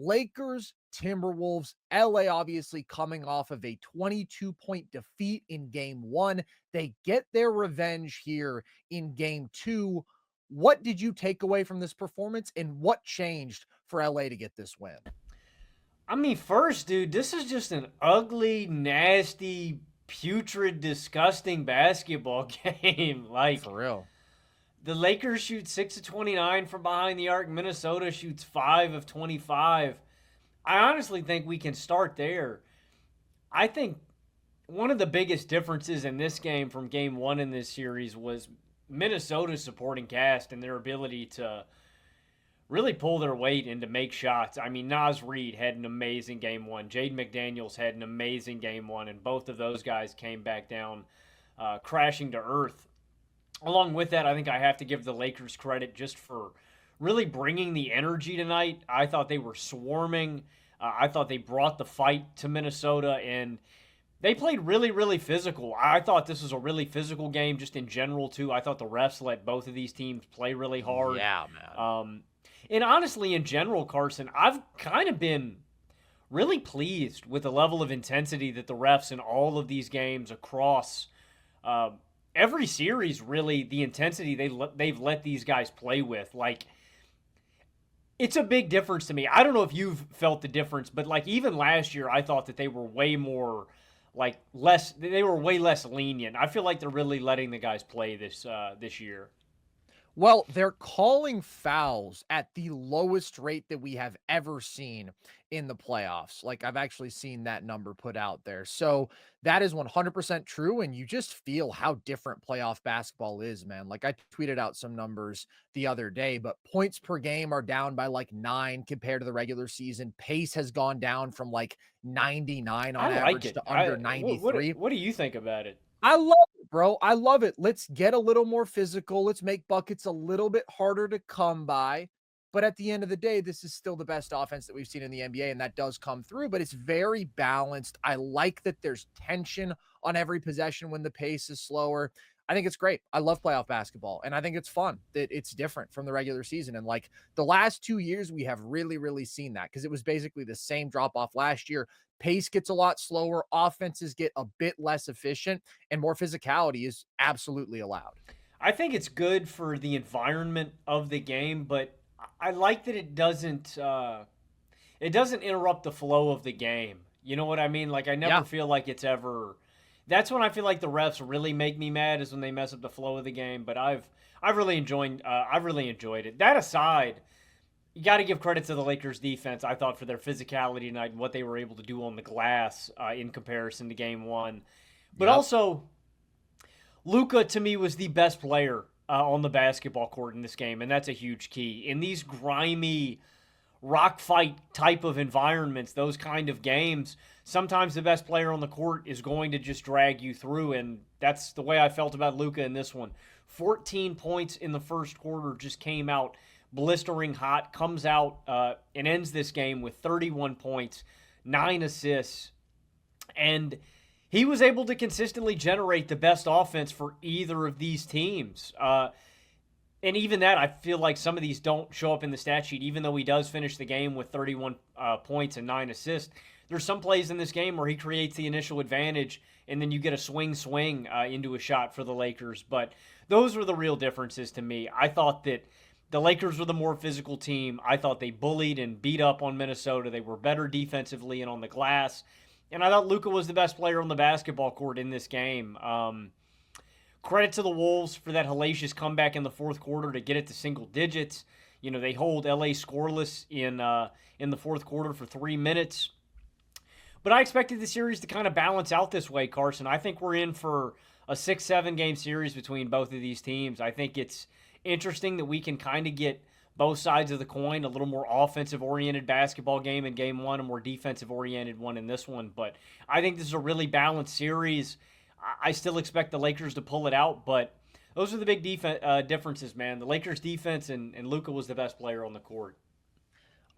Lakers, Timberwolves, LA obviously coming off of a 22-point defeat in game one. They get their revenge here in game two. What did you take away from this performance and what changed for LA to get this win? I mean, first, dude, this is just an ugly, nasty, putrid, disgusting basketball game. Like, For real. the Lakers shoot 6 of 29 from behind the arc. Minnesota shoots 5 of 25. I honestly think we can start there. I think one of the biggest differences in this game from game one in this series was Minnesota's supporting cast and their ability to really pull their weight and to make shots. I mean, Naz Reid had an amazing game one. Jaden McDaniels had an amazing game one, and both of those guys came back down, crashing to earth. Along with that, I think I have to give the Lakers credit just for really bringing the energy tonight. I thought they were swarming. I thought they brought the fight to Minnesota, and they played really, really physical. I thought this was a really physical game just in general, too. I thought the refs let both of these teams play really hard. Yeah, man. And honestly, in general, Carson, I've kind of been really pleased with the level of intensity that the refs in all of these games across every series, really, the intensity they've let these guys play with. Like, it's a big difference to me. I don't know if you've felt the difference, but like even last year, I thought that they were way more they were way less lenient. I feel like they're really letting the guys play this year. Well, they're calling fouls at the lowest rate that we have ever seen in the playoffs. Like, I've actually seen that number put out there. So that is 100% true. And you just feel how different playoff basketball is, man. Like, I tweeted out some numbers the other day, but points per game are down by like 9 compared to the regular season. Pace has gone down from like 99 I on like average it. to under What 93. what do you think about it? I love it, bro. I love it. Let's get a little more physical. Let's make buckets a little bit harder to come by. But at the end of the day, this is still the best offense that we've seen in the NBA, and that does come through, but it's very balanced. I like that there's tension on every possession when the pace is slower. I think it's great. I love playoff basketball, and I think it's fun that it's different from the regular season. And like the last 2 years, we have really, really seen that because it was basically the same drop off last year. Pace gets a lot slower, offenses get a bit less efficient, and more physicality is absolutely allowed. I think it's good for the environment of the game, but I like that it doesn't interrupt the flow of the game. You know what I mean? Like I never Yeah. feel like it's ever. That's when I feel like the refs really make me mad is when they mess up the flow of the game. But I've really enjoyed it. That aside, you got to give credit to the Lakers defense. I thought for their physicality tonight and what they were able to do on the glass in comparison to Game One, but Yep. also Luka to me was the best player on the basketball court in this game, and that's a huge key in these grimy rock fight type of environments, those kind of games, sometimes the best player on the court is going to just drag you through. And that's the way I felt about Luka in this one. 14 points in the first quarter, just came out blistering hot, comes out and ends this game with 31 points, 9 assists. And he was able to consistently generate the best offense for either of these teams. And even that, I feel like some of these don't show up in the stat sheet, even though he does finish the game with 31 points and 9 assists. There's some plays in this game where he creates the initial advantage, and then you get a swing into a shot for the Lakers. But those were the real differences to me. I thought that the Lakers were the more physical team. I thought they bullied and beat up on Minnesota. They were better defensively and on the glass. And I thought Luka was the best player on the basketball court in this game. Credit to the Wolves for that hellacious comeback in the fourth quarter to get it to single digits. You know, they hold LA scoreless in the fourth quarter for 3 minutes. But I expected the series to kind of balance out this way, Carson. I think we're in for a 6-7 game series between both of these teams. I think it's interesting that we can kind of get both sides of the coin, a little more offensive-oriented basketball game in game one, a more defensive-oriented one in this one. But I think this is a really balanced series. I still expect the Lakers to pull it out, but those are the big differences, man. The Lakers' defense and Luka was the best player on the court.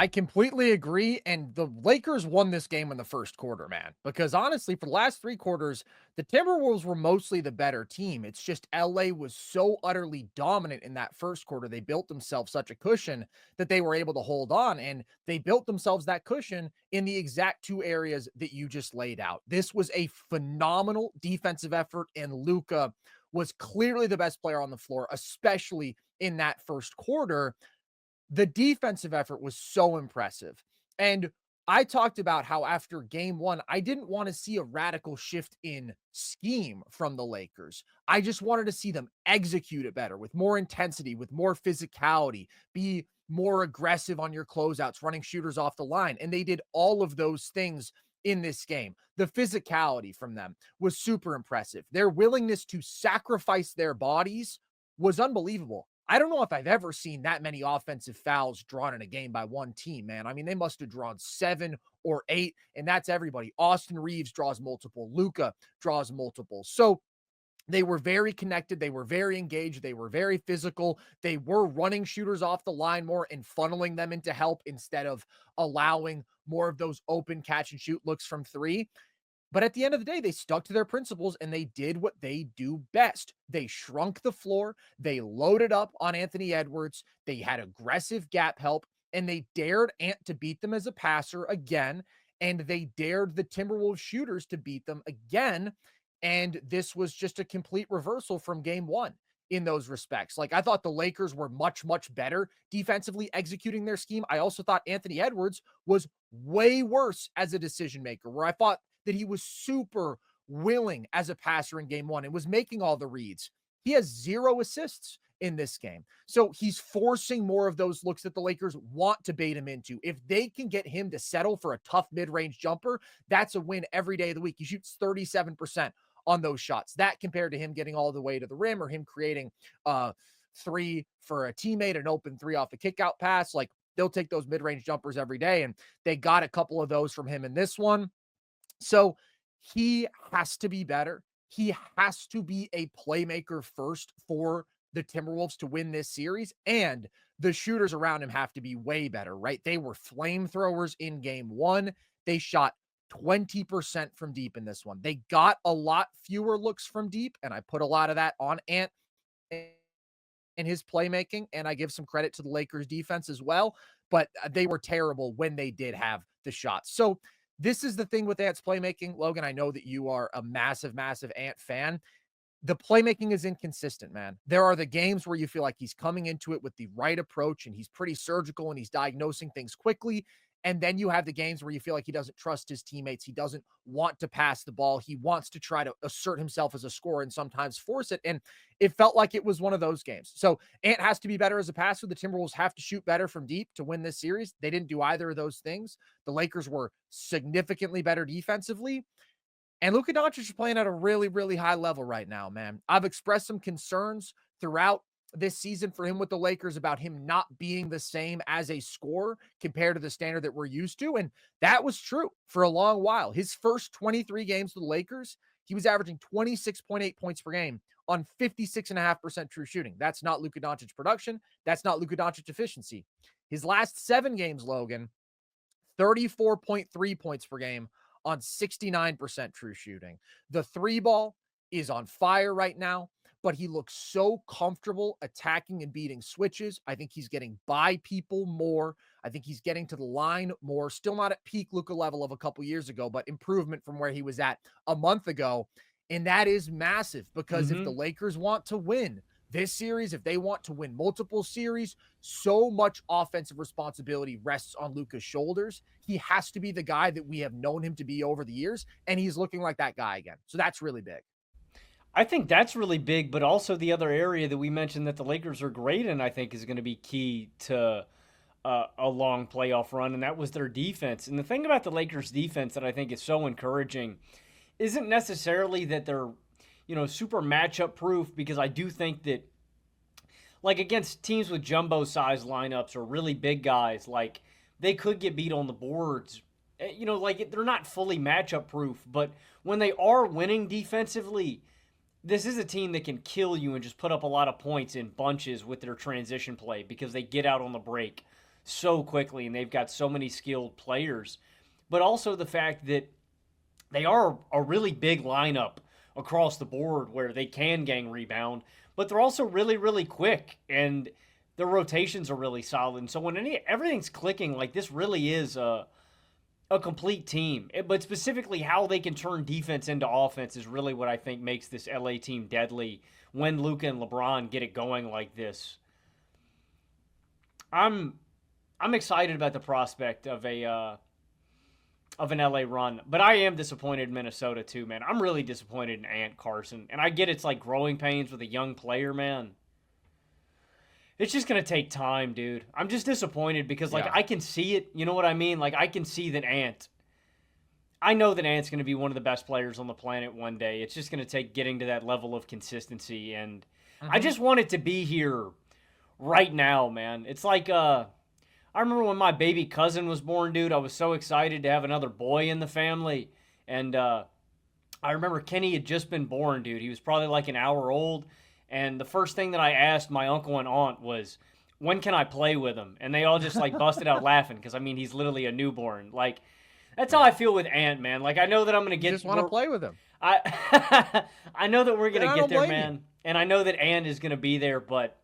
I completely agree, and the Lakers won this game in the first quarter, man, because honestly, for the last 3 quarters, the Timberwolves were mostly the better team. It's just LA was so utterly dominant in that first quarter. They built themselves such a cushion that they were able to hold on, and they built themselves that cushion in the exact 2 areas that you just laid out. This was a phenomenal defensive effort, and Luka was clearly the best player on the floor, especially in that first quarter. The defensive effort was so impressive. And I talked about how after game one, I didn't want to see a radical shift in scheme from the Lakers. I just wanted to see them execute it better with more intensity, with more physicality, be more aggressive on your closeouts, running shooters off the line. And they did all of those things in this game. The physicality from them was super impressive. Their willingness to sacrifice their bodies was unbelievable. I don't know if I've ever seen that many offensive fouls drawn in a game by one team, man. I mean, they must have drawn 7 or 8, and that's everybody. Austin Reeves draws multiple. Luka draws multiple. So they were very connected. They were very engaged. They were very physical. They were running shooters off the line more and funneling them into help instead of allowing more of those open catch and shoot looks from three. But at the end of the day, they stuck to their principles and they did what they do best. They shrunk the floor, they loaded up on Anthony Edwards, they had aggressive gap help, and they dared Ant to beat them as a passer again. And they dared the Timberwolves shooters to beat them again. And this was just a complete reversal from game one in those respects. Like, I thought the Lakers were much, much better defensively executing their scheme. I also thought Anthony Edwards was way worse as a decision maker, where I thought that he was super willing as a passer in game one and was making all the reads. He has 0 assists in this game. So he's forcing more of those looks that the Lakers want to bait him into. If they can get him to settle for a tough mid-range jumper, that's a win every day of the week. He shoots 37% on those shots. That compared to him getting all the way to the rim or him creating a 3 for a teammate, an open 3 off a kickout pass. Like, they'll take those mid-range jumpers every day, and they got a couple of those from him in this one. So he has to be better. He has to be a playmaker first for the Timberwolves to win this series. And the shooters around him have to be way better, right? They were flamethrowers in game one. They shot 20% from deep in this one. They got a lot fewer looks from deep. And I put a lot of that on Ant and his playmaking. And I give some credit to the Lakers defense as well. But they were terrible when they did have the shots. So this is the thing with Ant's playmaking. Logan, I know that you are a massive, massive Ant fan. The playmaking is inconsistent, man. There are the games where you feel like he's coming into it with the right approach and he's pretty surgical and he's diagnosing things quickly. And then you have the games where you feel like he doesn't trust his teammates. He doesn't want to pass the ball. He wants to try to assert himself as a scorer and sometimes force it. And it felt like it was one of those games. So Ant has to be better as a passer. The Timberwolves have to shoot better from deep to win this series. They didn't do either of those things. The Lakers were significantly better defensively. And Luka Doncic is playing at a really, really high level right now, man. I've expressed some concerns throughout this season for him with the Lakers about him not being the same as a scorer compared to the standard that we're used to. And that was true for a long while. His first 23 games with the Lakers, he was averaging 26.8 points per game on 56.5% true shooting. That's not Luka Doncic production. That's not Luka Doncic efficiency. His last 7 games, Logan, 34.3 points per game on 69% true shooting. The 3 ball is on fire right now, but he looks so comfortable attacking and beating switches. I think he's getting by people more. I think he's getting to the line more. Still not at peak Luka level of a couple years ago, but improvement from where he was at a month ago. And that is massive because if the Lakers want to win this series, if they want to win multiple series, so much offensive responsibility rests on Luka's shoulders. He has to be the guy that we have known him to be over the years, and he's looking like that guy again. So that's really big. I think that's really big, but also the other area that we mentioned that the Lakers are great in, I think, is going to be key to a long playoff run, and that was their defense. And the thing about the Lakers' defense that I think is so encouraging isn't necessarily that they're, super matchup proof, because I do think that, like, against teams with jumbo size lineups or really big guys, like, they could get beat on the boards. They're not fully matchup proof, but when they are winning defensively, this is a team that can kill you and just put up a lot of points in bunches with their transition play because they get out on the break. so quickly, and they've got so many skilled players. But also the fact that they are a really big lineup across the board where they can gang rebound, but they're also really, really quick, and their rotations are really solid. And so when everything's clicking, like this really is a complete team. But specifically, how they can turn defense into offense is really what I think makes this LA team deadly when Luka and LeBron get it going like this. I'm I'm excited about the prospect of an LA run, but I am disappointed in Minnesota too, man. I'm really disappointed in Ant Carson, and I get it's like growing pains with a young player, man. It's just gonna take time, dude. I'm just disappointed because like Yeah. I can see it. You know what I mean? Like I can see that Ant. I know that Ant's gonna be one of the best players on the planet one day. It's just gonna take getting to that level of consistency, and I Mhm. just want it to be here right now, man. It's like I remember when my baby cousin was born, dude. I was so excited to have another boy in the family. And I remember Kenny had just been born, dude. He was probably like an hour old. And the first thing that I asked my uncle and aunt was, when can I play with him? And they all just like busted out laughing because I mean, he's literally a newborn. Like, that's how I Yeah. feel with Ant, man. Like, I know that I'm going to You get, just wanna play with him, I, I know that we're going and to I get don't there, blame you. man. And I know that Ant is going to be there, but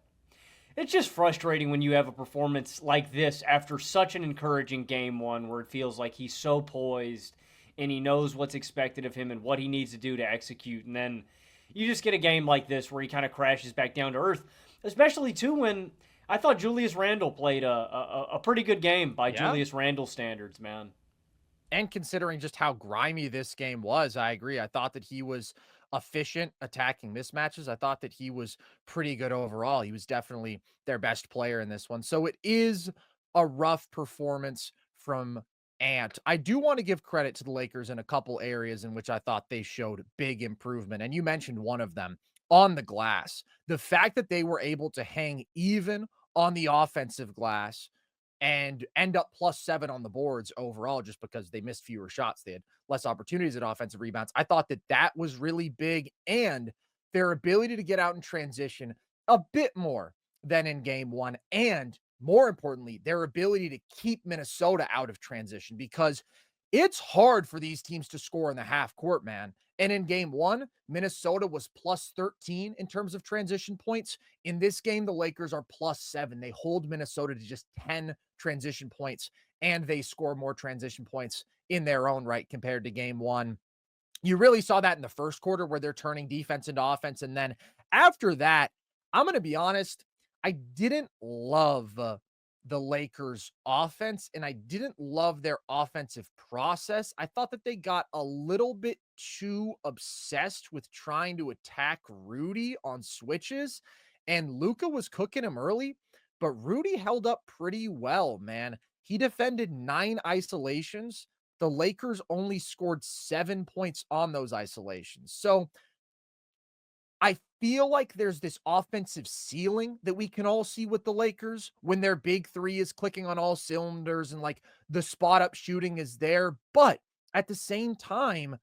it's just frustrating when you have a performance like this after such an encouraging game one where it feels like he's so poised and he knows what's expected of him and what he needs to do to execute. And then you just get a game like this where he kind of crashes back down to earth, especially too when I thought Julius Randle played a pretty good game by Yeah. Julius Randle standards, man. And considering just how grimy this game was, I agree. I thought that he was efficient attacking mismatches. I thought that he was pretty good overall. He was definitely their best player in this one. So it is a rough performance from Ant. I do want to give credit to the Lakers in a couple areas in which I thought they showed big improvement. And you mentioned one of them on the glass. The fact that they were able to hang even on the offensive glass and end up +7 on the boards overall just because they missed fewer shots. They had less opportunities at offensive rebounds. I thought that that was really big, and their ability to get out in transition a bit more than in game 1, and more importantly, their ability to keep Minnesota out of transition because it's hard for these teams to score in the half court, man. And in game 1, Minnesota was +13 in terms of transition points. In this game, the Lakers are +7. They hold Minnesota to just 10 transition points, and they score more transition points in their own right compared to game 1. You really saw that in the first quarter where they're turning defense into offense, and then after that, I'm gonna be honest, I didn't love, the Lakers' offense, and I didn't love their offensive process. I thought that they got a little bit too obsessed with trying to attack Rudy on switches, and Luka was cooking him early, but Rudy held up pretty well, man. He defended 9 isolations. The Lakers only scored 7 points on those isolations. So I feel like there's this offensive ceiling that we can all see with the Lakers when their big three is clicking on all cylinders and like the spot up shooting is there. But at the same time,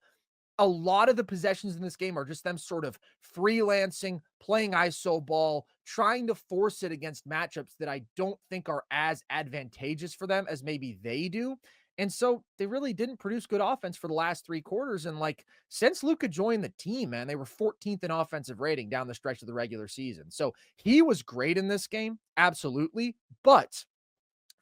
a lot of the possessions in this game are just them sort of freelancing, playing ISO ball, trying to force it against matchups that I don't think are as advantageous for them as maybe they do. And so they really didn't produce good offense for the last 3 quarters. And like since Luka joined the team, man, they were 14th in offensive rating down the stretch of the regular season. So he was great in this game, absolutely. But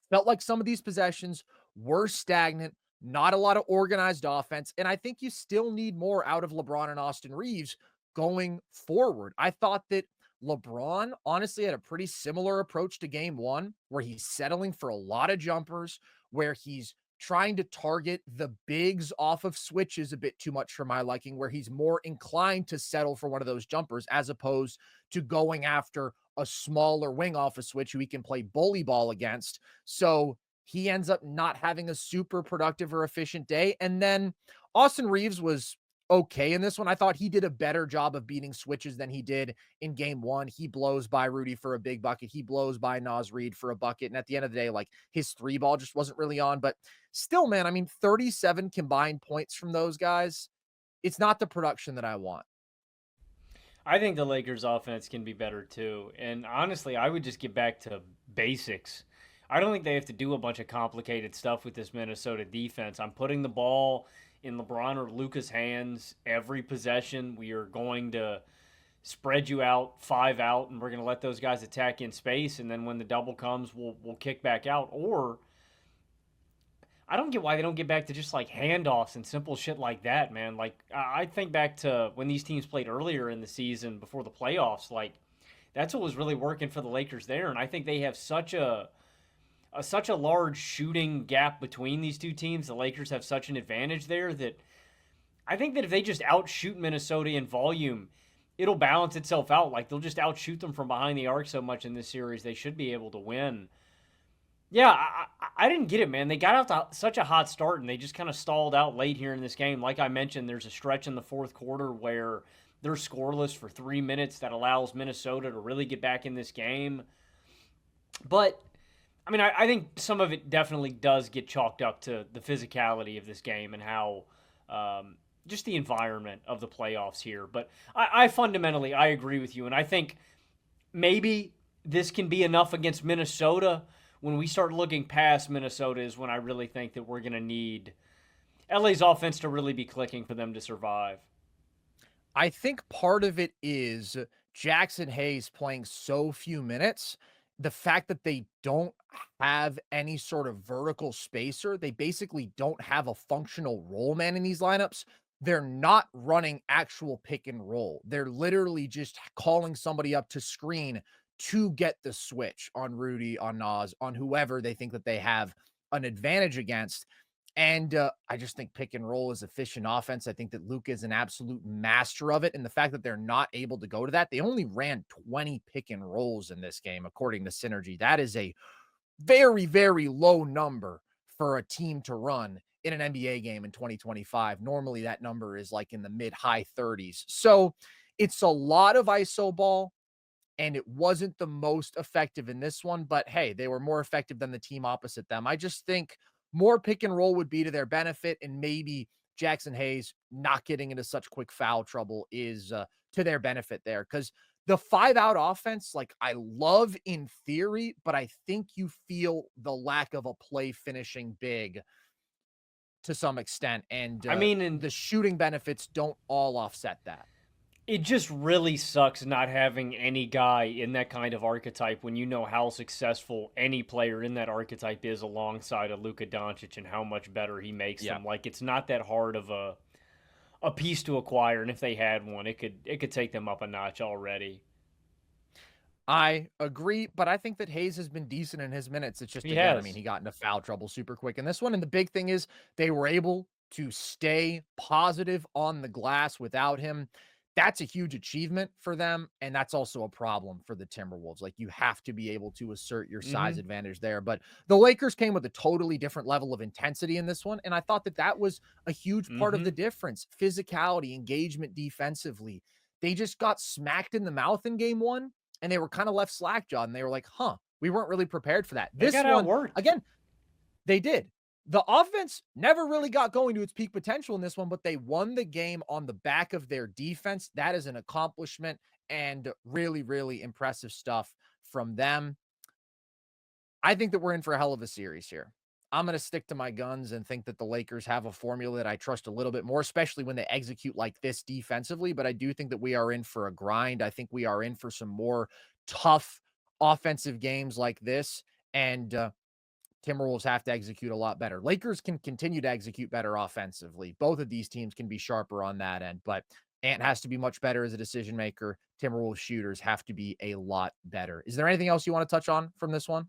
felt like some of these possessions were stagnant, not a lot of organized offense. And I think you still need more out of LeBron and Austin Reeves going forward. I thought that LeBron honestly had a pretty similar approach to game 1, where he's settling for a lot of jumpers, where he's trying to target the bigs off of switches a bit too much for my liking, where he's more inclined to settle for one of those jumpers as opposed to going after a smaller wing off a switch who he can play bully ball against. So he ends up not having a super productive or efficient day. And then Austin Reeves was okay in this one. I thought he did a better job of beating switches than he did in game 1. He blows by Rudy for a big bucket. He blows by Naz Reid for a bucket. And at the end of the day, like his 3 ball just wasn't really on. But still, man, I mean, 37 combined points from those guys. It's not the production that I want. I think the Lakers offense can be better too. And honestly, I would just get back to basics. I don't think they have to do a bunch of complicated stuff with this Minnesota defense. I'm putting the ball in LeBron or Luka's hands every possession. We are going to spread you out, 5 out, and we're going to let those guys attack in space. And then when the double comes, we'll kick back out. Or I don't get why they don't get back to just like handoffs and simple shit like that, man. Like I think back to when these teams played earlier in the season before the playoffs. Like that's what was really working for the Lakers there, and I think they have such a large shooting gap between these two teams. The Lakers have such an advantage there that I think that if they just outshoot Minnesota in volume, it'll balance itself out. Like they'll just outshoot them from behind the arc so much in this series, they should be able to win. Yeah, I didn't get it, man. They got out to such a hot start, and they just kind of stalled out late here in this game. Like I mentioned, there's a stretch in the fourth quarter where they're scoreless for 3 minutes that allows Minnesota to really get back in this game. But I mean, I think some of it definitely does get chalked up to the physicality of this game and how just the environment of the playoffs here. But I fundamentally, I agree with you. And I think maybe this can be enough against Minnesota. When we start looking past Minnesota is when I really think that we're going to need LA's offense to really be clicking for them to survive. I think part of it is Jackson Hayes playing so few minutes. The fact that they don't have any sort of vertical spacer, they basically don't have a functional roll man in these lineups. They're not running actual pick and roll. They're literally just calling somebody up to screen to get the switch on Rudy, on Nas, on whoever they think that they have an advantage against. And I just think pick and roll is efficient offense. I think that Luka is an absolute master of it. And the fact that they're not able to go to that, they only ran 20 pick and rolls in this game, according to Synergy. That is a very, very low number for a team to run in an NBA game in 2025. Normally, that number is like in the mid high 30s. So it's a lot of ISO ball, and it wasn't the most effective in this one, but hey, they were more effective than the team opposite them. I just think more pick and roll would be to their benefit, and maybe Jackson Hayes not getting into such quick foul trouble is to their benefit there. Because the 5 out offense, like I love in theory, but I think you feel the lack of a play finishing big to some extent, and I mean, and the shooting benefits don't all offset that. it just really sucks not having any guy in that kind of archetype when you know how successful any player in that archetype is alongside a Luka Doncic and how much better he makes Yeah. them. Like it's not that hard of a piece to acquire, and if they had one, it could take them up a notch already. I agree, but I think that Hayes has been decent in his minutes. It's just, He again, I mean, has. he got into foul trouble super quick in this one. And the big thing is they were able to stay positive on the glass without him. That's a huge achievement for them. And that's also a problem for the Timberwolves. Like you have to be able to assert your size Hmm. advantage there. But the Lakers came with a totally different level of intensity in this one. And I thought that that was a huge part of the Hmm. difference. Physicality, engagement defensively. They just got smacked in the mouth in game one, and they were kind of left slack-jawed, and they were like, huh, we weren't really prepared for that. They This got one, outworked. again, they did. The offense never really got going to its peak potential in this one, but they won the game on the back of their defense. That is an accomplishment and really, really impressive stuff from them. I think that we're in for a hell of a series here. I'm going to stick to my guns and think that the Lakers have a formula that I trust a little bit more, especially when they execute like this defensively. But I do think that we are in for a grind. I think we are in for some more tough offensive games like this. And Timberwolves have to execute a lot better. Lakers can continue to execute better offensively. Both of these teams can be sharper on that end, but Ant has to be much better as a decision maker. Timberwolves shooters have to be a lot better. Is there anything else you want to touch on from this one,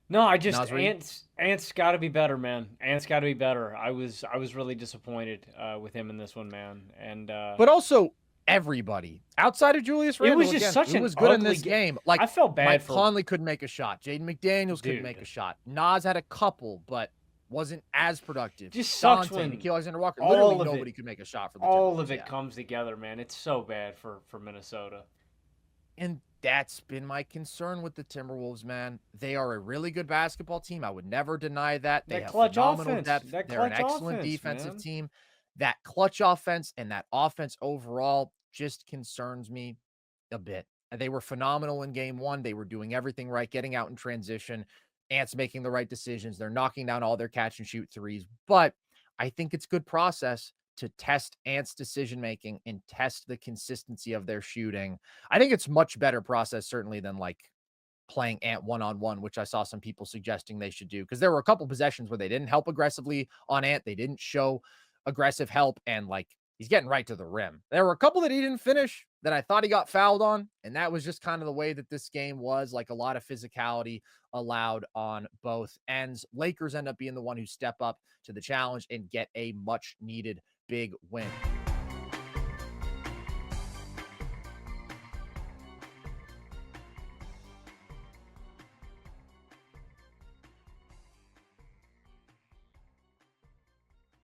No, I just Nasri? Ant's got to be better, man. Ant's got to be better. I was really disappointed with him in this one, man. And But also everybody outside of Julius it was Randle, just again, such who an was good in ugly this game. game. Like I felt bad Mike for Conley couldn't make a shot. Jaden McDaniels couldn't make a dude. shot. Nas had a couple, but wasn't as productive. Just sucks Dante, when Nikhil Alexander-Walker, literally all of nobody it could make a shot for the all Timberwolves. of it Yeah. comes together, man. It's so bad for Minnesota. And that's been my concern with the Timberwolves, man. They are a really good basketball team. I would never deny that. They That have clutch phenomenal offense. depth. That They're an clutch excellent offense, defensive man. team. That clutch offense and that offense overall just concerns me a bit. They were phenomenal in game one. They were doing everything right, getting out in transition. Ant's making the right decisions. They're knocking down all their catch and shoot threes. But I think it's good process to test Ant's decision making and test the consistency of their shooting. I think it's much better process, certainly, than like playing Ant one on one, which I saw some people suggesting they should do because there were a couple possessions where they didn't help aggressively on Ant. They didn't show aggressive help, and like he's getting right to the rim. There were a couple that he didn't finish that I thought he got fouled on, and that was just kind of the way that this game was. Like a lot of physicality allowed on both ends. Lakers end up being the one who step up to the challenge and get a much needed big win.